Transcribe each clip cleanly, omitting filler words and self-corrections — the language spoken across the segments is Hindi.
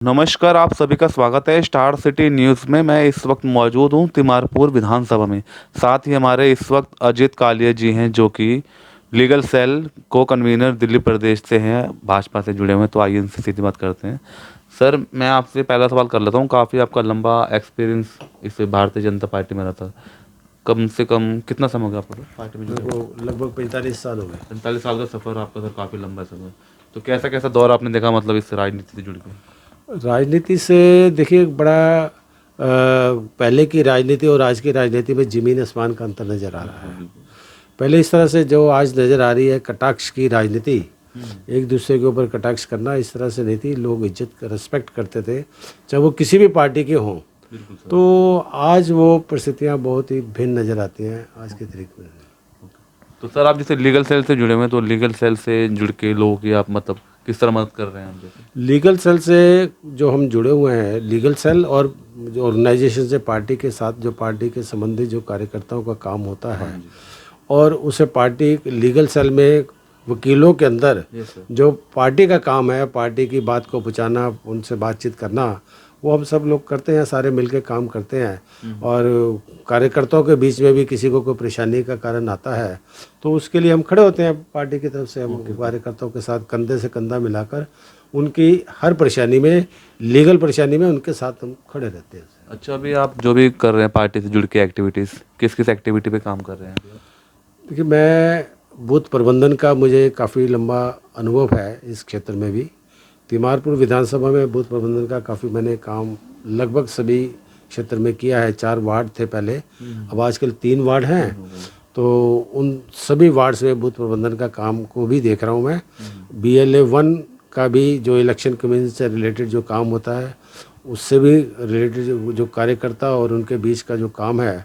नमस्कार, आप सभी का स्वागत है स्टार सिटी न्यूज़ में। मैं इस वक्त मौजूद हूँ तिमारपुर विधानसभा में। साथ ही हमारे इस वक्त अजित कालिया जी हैं, जो कि लीगल सेल को कन्वीनर दिल्ली प्रदेश से हैं, भाजपा से जुड़े हुए हैं। तो आइए इनसे सीधी बात करते हैं। सर, मैं आपसे पहला सवाल कर लेता हूँ। काफ़ी आपका लंबा एक्सपीरियंस इस भारतीय जनता पार्टी में रहा था। कम से कम कितना समय हो गया आपको पार्टी में जुड़े? लगभग 45 साल हो गए। 45 साल का सफ़र आपका सर, काफ़ी लंबा समय। तो कैसा कैसा दौर आपने देखा, मतलब इस राजनीति से जुड़ के? राजनीति से देखिए बड़ा पहले की राजनीति और आज की राजनीति में ज़मीन आसमान का अंतर नज़र आ रहा है। पहले इस तरह से जो आज नज़र आ रही है कटाक्ष की राजनीति, एक दूसरे के ऊपर कटाक्ष करना, इस तरह से नहीं थी। लोग इज्जत रेस्पेक्ट करते थे, चाहे वो किसी भी पार्टी के हों। तो आज वो परिस्थितियाँ बहुत ही भिन्न नज़र आती हैं आज के तरीके में। तो सर, आप जैसे लीगल सेल से जुड़े हुए हैं, तो लीगल सेल से जुड़ के लोगों की आप मतलब किस तरह मदद कर रहे हैं? हम जैसे लीगल सेल से जो हम जुड़े हुए हैं, लीगल सेल और जो ऑर्गेनाइजेशन से पार्टी के साथ जो पार्टी के संबंधित जो कार्यकर्ताओं का काम होता है, और उसे पार्टी लीगल सेल में वकीलों के अंदर जो पार्टी का काम है, पार्टी की बात को पहुंचाना, उनसे बातचीत करना, वो हम सब लोग करते हैं, सारे मिलके काम करते हैं। और कार्यकर्ताओं के बीच में भी किसी को कोई परेशानी का कारण आता है तो उसके लिए हम खड़े होते हैं पार्टी की तरफ से। हम कार्यकर्ताओं के साथ कंधे से कंधा मिलाकर उनकी हर परेशानी में, लीगल परेशानी में उनके साथ हम खड़े रहते हैं। अच्छा, अभी आप जो भी कर रहे हैं पार्टी से जुड़ के एक्टिविटीज़, किस किस एक्टिविटी पे काम कर रहे हैं? देखिए, मैं बूथ प्रबंधन का मुझे काफ़ी लंबा अनुभव है इस क्षेत्र में भी। तिमारपुर विधानसभा में बूथ प्रबंधन का काफ़ी मैंने काम लगभग सभी क्षेत्र में किया है। 4 वार्ड थे पहले, अब आजकल 3 वार्ड हैं। तो उन सभी वार्ड्स में बूथ प्रबंधन का काम को भी देख रहा हूँ मैं। BLA 1 का भी जो इलेक्शन कमीशन से रिलेटेड जो काम होता है, उससे भी रिलेटेड जो कार्यकर्ता और उनके बीच का जो काम है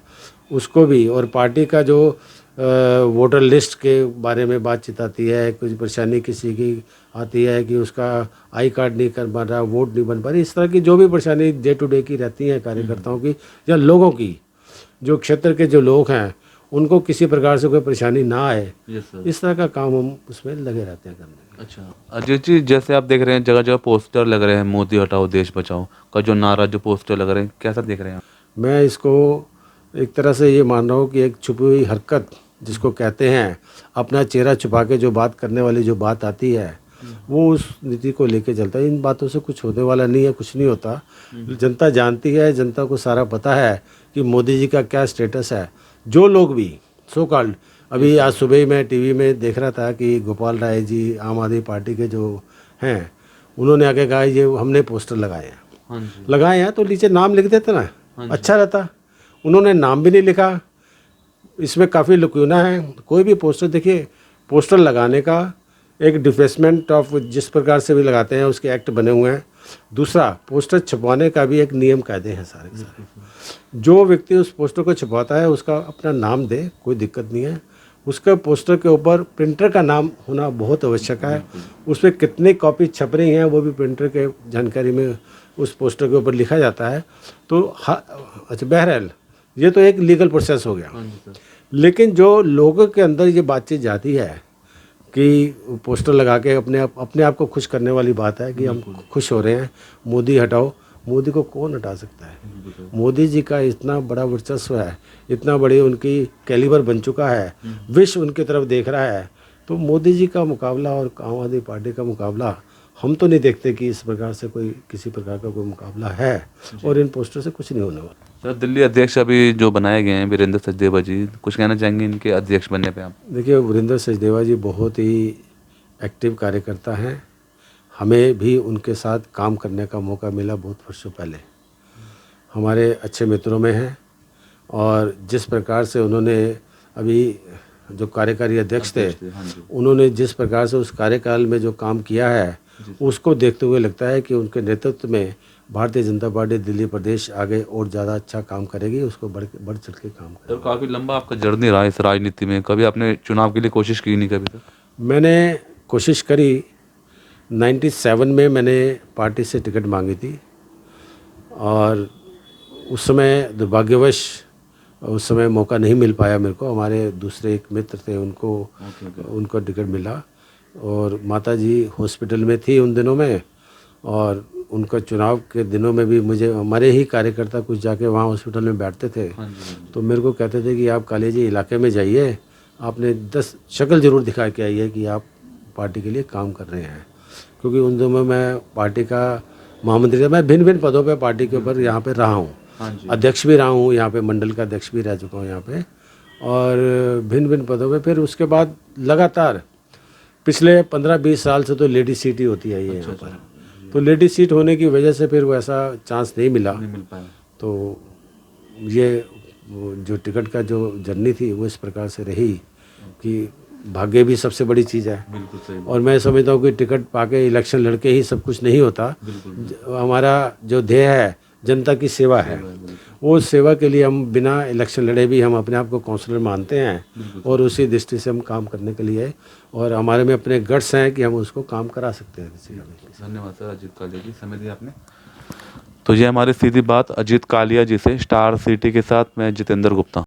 उसको भी, और पार्टी का जो वोटर लिस्ट के बारे में बातचीत आती है, कुछ परेशानी किसी की आती है कि उसका आई कार्ड नहीं कर पा रहा, वोट नहीं बन पा रही, इस तरह की जो भी परेशानी डे टू डे की रहती हैं कार्यकर्ताओं की या लोगों की, जो क्षेत्र के जो लोग हैं उनको किसी प्रकार से कोई परेशानी ना आए, इस तरह का काम हम उसमें लगे रहते हैं करने। अच्छा अजय जी, जैसे आप देख रहे हैं जगह जगह पोस्टर लग रहे हैं, मोदी हटाओ देश बचाओ का जो नारा, जो पोस्टर लग रहे हैं, कैसा देख रहे हैं आप? मैं इसको एक तरह से ये मान रहा हूँ कि एक छुपी हुई हरकत जिसको कहते हैं, अपना चेहरा छुपा के जो बात करने वाली जो बात आती है, वो उस नीति को लेके चलता है। इन बातों से कुछ होने वाला नहीं है, कुछ नहीं होता। जनता जानती है, जनता को सारा पता है कि मोदी जी का क्या स्टेटस है। जो लोग भी सो कॉल्ड, अभी आज सुबह ही मैं टीवी में देख रहा था कि गोपाल राय जी आम आदमी पार्टी के जो हैं, उन्होंने आगे कहा ये हमने पोस्टर लगाए हैं। लगाए हैं तो नीचे नाम लिख देते ना, अच्छा रहता। उन्होंने नाम भी नहीं लिखा, इसमें काफ़ी लुकूना है। कोई भी पोस्टर देखिए, पोस्टर लगाने का एक डिफेसमेंट ऑफ जिस प्रकार से भी लगाते हैं उसके एक्ट बने हुए हैं। दूसरा, पोस्टर छपवाने का भी एक नियम कायदे हैं सारे के सारे। जो व्यक्ति उस पोस्टर को छपवाता है उसका अपना नाम दे, कोई दिक्कत नहीं है। उसका पोस्टर के ऊपर प्रिंटर का नाम होना बहुत आवश्यक है। उस पर कितनी कॉपी छप रही हैं वो भी प्रिंटर के जानकारी में उस पोस्टर के ऊपर लिखा जाता है। तो अच्छा, बहरहाल ये तो एक लीगल प्रोसेस हो गया। लेकिन जो लोगों के अंदर ये बातचीत जाती है कि पोस्टर लगा के अपने आप को खुश करने वाली बात है कि हम खुश हो रहे हैं, मोदी हटाओ। मोदी को कौन हटा सकता है? मोदी जी का इतना बड़ा वर्चस्व है, इतना बड़ी उनकी कैलिबर बन चुका है, विश्व उनकी तरफ देख रहा है। तो मोदी जी का मुकाबला और आम आदमी पार्टी का मुकाबला हम तो नहीं देखते कि इस प्रकार से कोई किसी प्रकार का कोई मुकाबला है, और इन पोस्टर से कुछ नहीं होने वाला। सर, दिल्ली अध्यक्ष अभी जो बनाए गए हैं वीरेंद्र सचदेवा जी, कुछ कहना चाहेंगे इनके अध्यक्ष बनने पे आप? देखिए, वीरेंद्र सचदेवा जी बहुत ही एक्टिव कार्यकर्ता हैं। हमें भी उनके साथ काम करने का मौका मिला बहुत वर्षों पहले, हमारे अच्छे मित्रों में हैं। और जिस प्रकार से उन्होंने अभी जो कार्यकारी अध्यक्ष थे, उन्होंने जिस प्रकार से उस कार्यकाल में जो काम किया है, उसको देखते हुए लगता है कि उनके नेतृत्व में भारतीय जनता पार्टी दिल्ली प्रदेश आगे और ज़्यादा अच्छा काम करेगी, उसको बढ़ चढ़ के काम करेगी। सर, काफ़ी लंबा आपका जर्नी रहा इस राजनीति में, कभी आपने चुनाव के लिए कोशिश की नहीं कभी तक? मैंने कोशिश करी, 97 में मैंने पार्टी से टिकट मांगी थी, और उस समय दुर्भाग्यवश उस समय मौका नहीं मिल पाया मेरे को। हमारे दूसरे एक मित्र थे, उनको टिकट मिला, और माता जी हॉस्पिटल में थी उन दिनों में, और उनका चुनाव के दिनों में भी मुझे हमारे ही कार्यकर्ता कुछ जाके वहाँ हॉस्पिटल में बैठते थे, हाँ जी। तो मेरे को कहते थे कि आप काली जी इलाके में जाइए, आपने 10 शक्ल ज़रूर दिखा के आइए कि आप पार्टी के लिए काम कर रहे हैं। क्योंकि उन दिनों में मैं पार्टी का महामंत्री था, मैं भिन्न भिन्न पदों पे पार्टी के ऊपर यहाँ पे रहा हूँ, हाँ जी। अध्यक्ष भी रहा हूँ, यहाँ पे मंडल का अध्यक्ष भी रह चुका हूँ यहाँ पे, और भिन्न भिन्न पदों पे। फिर उसके बाद लगातार पिछले 15-20 साल से तो लेडी सीट ही होती आई है यहाँ पर। तो लेडी सीट होने की वजह से फिर वो ऐसा चांस नहीं मिला, नहीं मिल पाया। तो ये वो जो टिकट का जो जर्नी थी वो इस प्रकार से रही कि भाग्य भी सबसे बड़ी चीज़ है। बिल्कुल सही। और मैं समझता हूँ कि टिकट पाके इलेक्शन लड़के ही सब कुछ नहीं होता। हमारा जो ध्येय है जनता की सेवा है, वो सेवा के लिए हम बिना इलेक्शन लड़े भी हम अपने आप को काउंसलर मानते हैं, और उसी दृष्टि से हम काम करने के लिए, और हमारे में अपने गट्स हैं कि हम उसको काम करा सकते हैं किसी का भी। धन्यवाद सर अजीत कालिया जी, समय दिया आपने। तो ये हमारी सीधी बात अजीत कालिया जी से, स्टार सिटी के साथ मैं जितेंद्र गुप्ता।